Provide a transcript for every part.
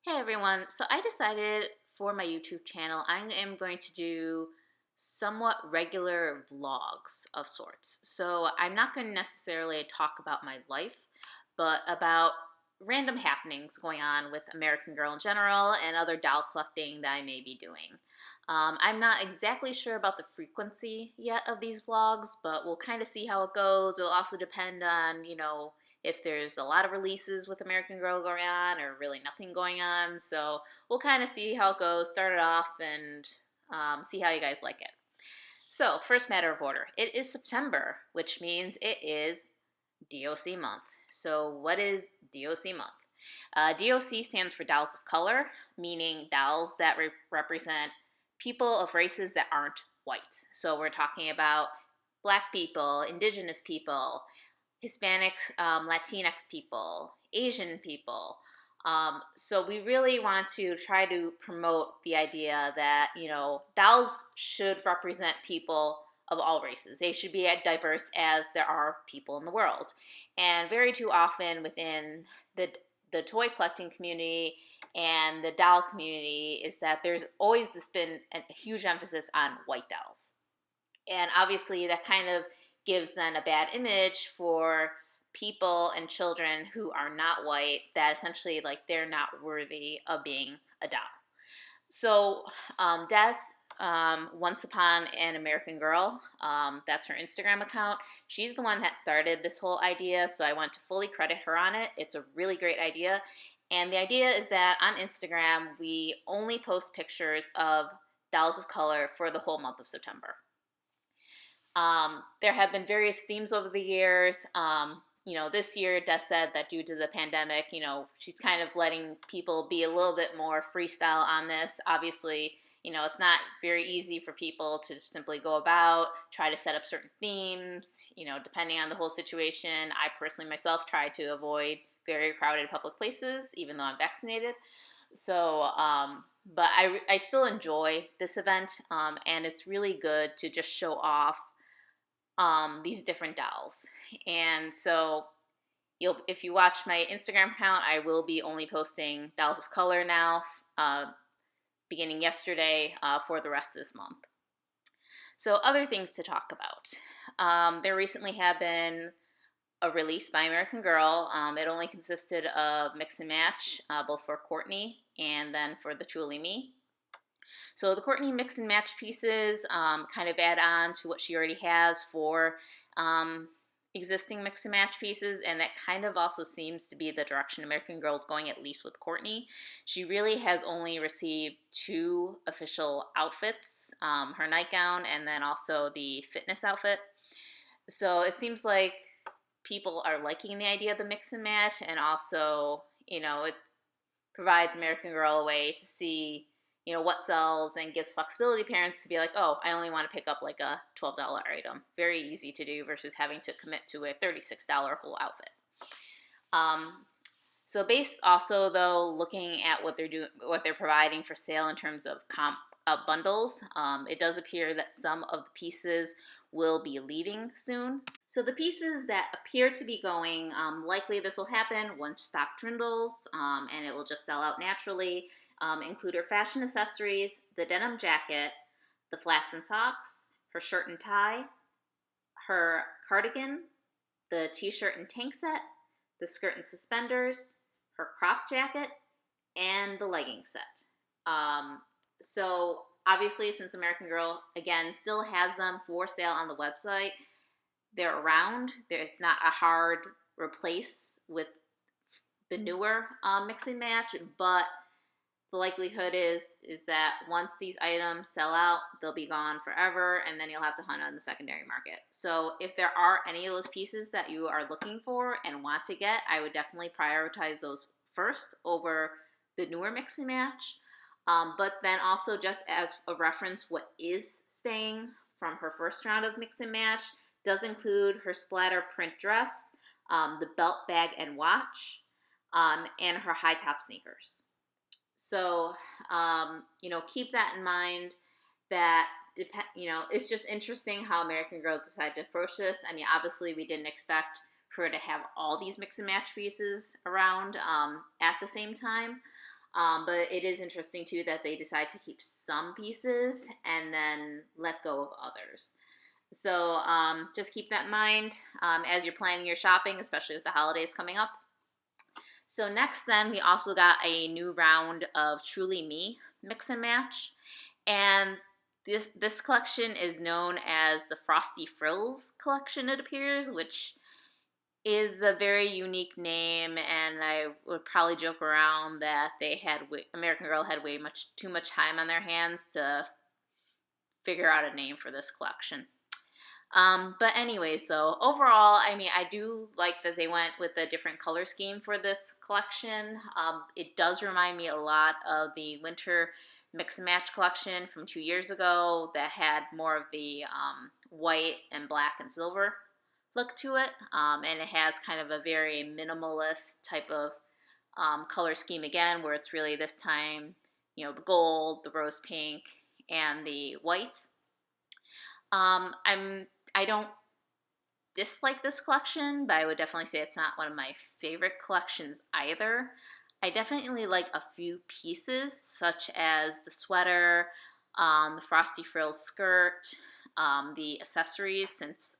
Hey everyone, so I decided for my YouTube channel I am going to do somewhat regular vlogs of sorts. So I'm not going to necessarily talk about my life, but about random happenings going on with American Girl in general and other doll collecting that I may be doing. I'm not exactly sure about the frequency yet of these vlogs, but we'll kind of see how it goes. It'll also depend on, if there's a lot of releases with American Girl going on or really nothing going on. So we'll kind of see how it goes, start it off, and see how you guys like it. So, first matter of order. It is September, which means it is DoC month. So, what is DoC month? DoC stands for Dolls of Color, meaning dolls that represent people of races that aren't white. So, we're talking about Black people, Indigenous people, Hispanics, Latinx people, Asian people. So we really want to try to promote the idea that, dolls should represent people of all races. They should be as diverse as there are people in the world. And very too often within the toy collecting community and the doll community is that there's always been a huge emphasis on white dolls. And obviously that kind of gives then a bad image for people and children who are not white, that essentially like they're not worthy of being a doll. So Des, Once Upon an American Girl, that's her Instagram account. She's the one that started this whole idea, so I want to fully credit her on it. It's a really great idea. And the idea is that on Instagram, we only post pictures of dolls of color for the whole month of September. There have been various themes over the years. This year, Des said that due to the pandemic, she's kind of letting people be a little bit more freestyle on this. Obviously, it's not very easy for people to just simply go about, try to set up certain themes, depending on the whole situation. I personally myself try to avoid very crowded public places, even though I'm vaccinated. So, but I still enjoy this event, and it's really good to just show off these different dolls. And so if you watch my Instagram account, I will be only posting dolls of color now, beginning yesterday, for the rest of this month. So other things to talk about. There recently have been a release by American Girl. It only consisted of mix and match, both for Courtney and then for the Truly Me. So the Courtney mix and match pieces kind of add on to what she already has for existing mix and match pieces, and that kind of also seems to be the direction American Girl's going, at least with Courtney. She really has only received 2 official outfits, her nightgown and then also the fitness outfit. So it seems like people are liking the idea of the mix and match, and also, it provides American Girl a way to see what sells, and gives flexibility to parents to be like, oh, I only want to pick up like a $12 item. Very easy to do versus having to commit to a $36 whole outfit. So based also though, looking at what they're providing for sale in terms of bundles, it does appear that some of the pieces will be leaving soon. So the pieces that appear to be going, likely this will happen once stock dwindles, and it will just sell out naturally. Include her fashion accessories, the denim jacket, the flats and socks, her shirt and tie, her cardigan, the t-shirt and tank set, the skirt and suspenders, her crop jacket, and the legging set. So obviously, since American Girl, again, still has them for sale on the website, they're around. It's not a hard replace with the newer mix and match, but the likelihood is that once these items sell out, they'll be gone forever, and then you'll have to hunt on the secondary market. So if there are any of those pieces that you are looking for and want to get, I would definitely prioritize those first over the newer mix and match. But then also, just as a reference, what is staying from her first round of mix and match does include her splatter print dress, the belt, bag, and watch, and her high top sneakers. So, keep that in mind, that, it's just interesting how American Girl decided to approach this. I mean, obviously we didn't expect her to have all these mix and match pieces around at the same time. But it is interesting too that they decide to keep some pieces and then let go of others. So just keep that in mind as you're planning your shopping, especially with the holidays coming up. So next then we also got a new round of Truly Me mix and match. And this collection is known as the Frosty Frills collection, it appears, which is a very unique name, and I would probably joke around that American Girl had way too much time on their hands to figure out a name for this collection. But anyways, though, overall, I mean, I do like that they went with a different color scheme for this collection. It does remind me a lot of the winter mix and match collection from 2 years ago that had more of the white and black and silver look to it. And it has kind of a very minimalist type of color scheme again, where it's really this time, you know, the gold, the rose pink, and the white. I don't dislike this collection, but I would definitely say it's not one of my favorite collections either. I definitely like a few pieces, such as the sweater, the Frosty Frills skirt, the accessories, since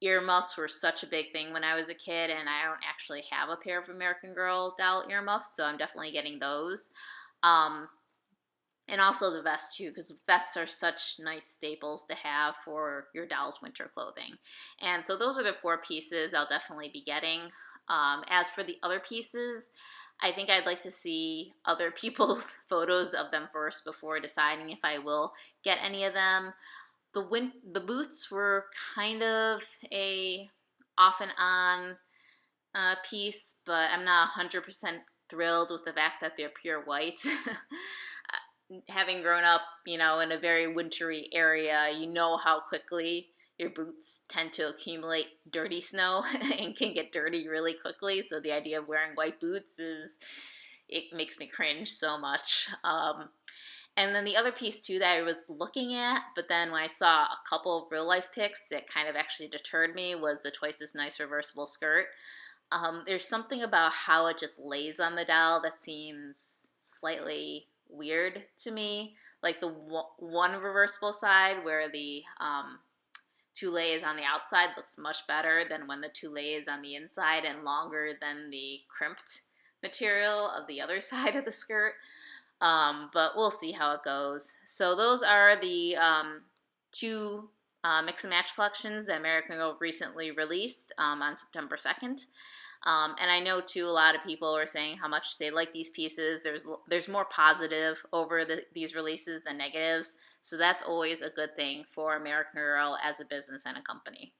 earmuffs were such a big thing when I was a kid, and I don't actually have a pair of American Girl doll earmuffs, so I'm definitely getting those. And also the vest too, because vests are such nice staples to have for your doll's winter clothing. And so those are the 4 pieces I'll definitely be getting. As for the other pieces, I think I'd like to see other people's photos of them first before deciding if I will get any of them. The boots were kind of a off and on piece, but I'm not 100% thrilled with the fact that they're pure white. Having grown up, you know, in a very wintry area, you know how quickly your boots tend to accumulate dirty snow and can get dirty really quickly. So the idea of wearing white boots it makes me cringe so much. And then the other piece too that I was looking at, but then when I saw a couple of real life pics that kind of actually deterred me, was the Twice as Nice reversible skirt. There's something about how it just lays on the doll that seems slightly weird to me. Like the one reversible side where the toule is on the outside looks much better than when the toule is on the inside, and longer than the crimped material of the other side of the skirt. But we'll see how it goes. So those are the 2 mix and match collections that American Girl recently released on September 2nd. And I know too, a lot of people are saying how much they like these pieces. There's more positive over these releases than negatives, so that's always a good thing for American Girl as a business and a company.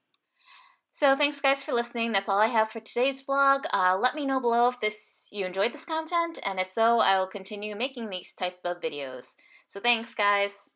So thanks guys for listening. That's all I have for today's vlog. Let me know below if you enjoyed this content, and if so, I will continue making these type of videos. So thanks guys.